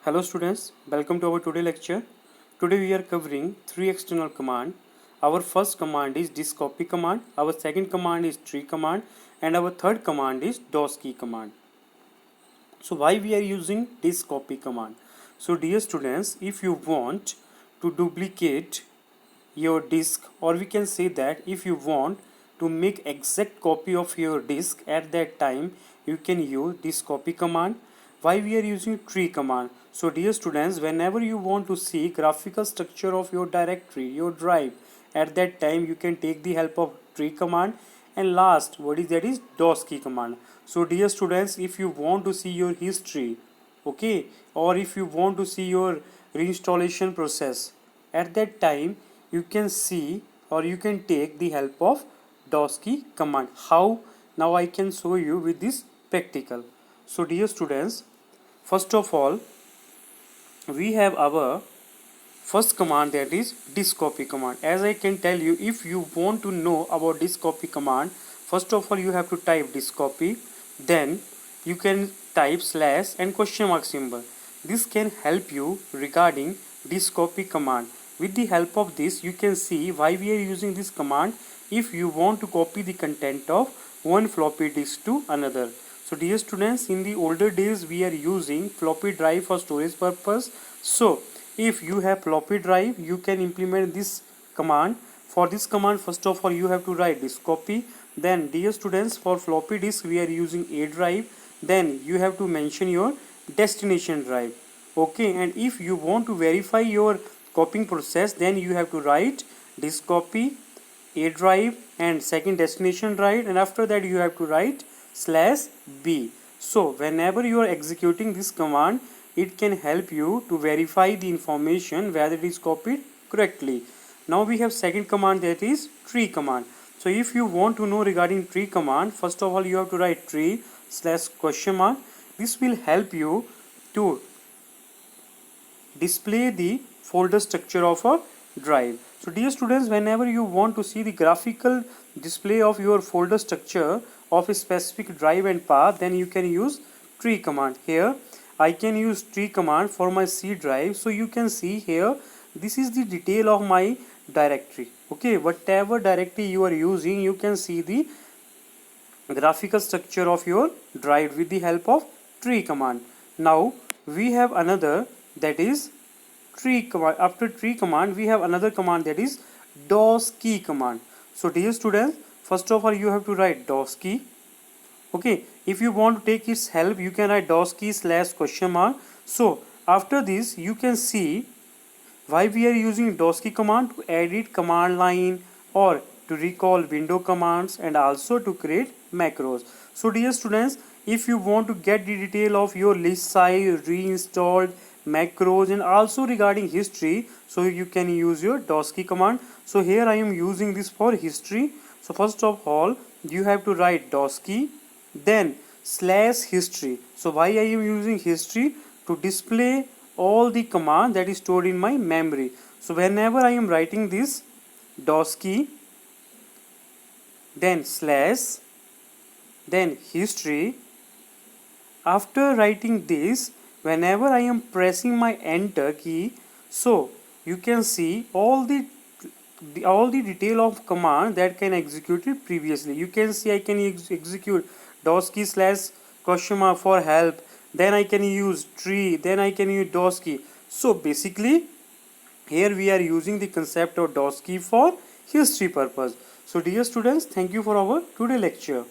Hello students, welcome to our today lecture. Today we are covering three external command. Our first command is discopy command, our second command is tree command, and our third command is doskey command. So why we are using discopy command? So dear students, if you want to duplicate your disk, or we can say that if you want to make exact copy of your disk at that time, you can use this copy command. Why we are using tree command? So dear students, whenever you want to see graphical structure of your directory, your drive, at that time you can take the help of tree command. And last, what is that is doskey command. So dear students, if you want to see your history, okay, or if you want to see your reinstallation process, at that time you can see or you can take the help of doskey command. How? Now I can show you with this practical. So dear students, first of all we have our first command, that is discopy command. As I can tell you, if you want to know about discopy command, first of all you have to type discopy, then you can type slash and question mark symbol. This can help you regarding discopy command. With the help of this you can see why we are using this command if you want to copy the content of one floppy disk to another. So dear students, in the older days we are using floppy drive for storage purpose. So if you have floppy drive, you can implement this command. For this command, first of all you have to write discopy. Then dear students, for floppy disk we are using A drive. Then you have to mention your destination drive. Okay, and if you want to verify your copying process, then you have to write discopy A drive and second destination drive, and after that you have to write slash B. So whenever you are executing this command, it can help you to verify the information whether it is copied correctly. Now we have second command, that is tree command. So if you want to know regarding tree command, first of all you have to write tree slash question mark. This will help you to display the folder structure of a drive. So dear students, whenever you want to see the graphical display of your folder structure of a specific drive and path, then you can use tree command. Here I can use tree command for my C drive. So you can see here, this is the detail of my directory. Okay, whatever directory you are using, you can see the graphical structure of your drive with the help of tree command. Now we have another, that is tree command. After tree command we have another command, that is doskey command. So dear students, first of all you have to write doskey. Okay, if you want to take its help, you can write doskey slash question mark. So after this you can see why we are using doskey command: to edit command line or to recall window commands and also to create macros. So dear students, if you want to get the detail of your list size, reinstalled macros, and also regarding history, so you can use your doskey command. So here I am using this for history. So first of all you have to write doskey, then slash history. So why I am using history? To display all the command that is stored in my memory. So whenever I am writing this doskey, then slash, then history, after writing this, whenever I am pressing my enter key, so you can see all the detail of command that can execute it previously. You can see I can execute doskey slash question mark for help, then I can use tree, then I can use doskey. So basically here we are using the concept of doskey for history purpose. So dear students, thank you for our today lecture.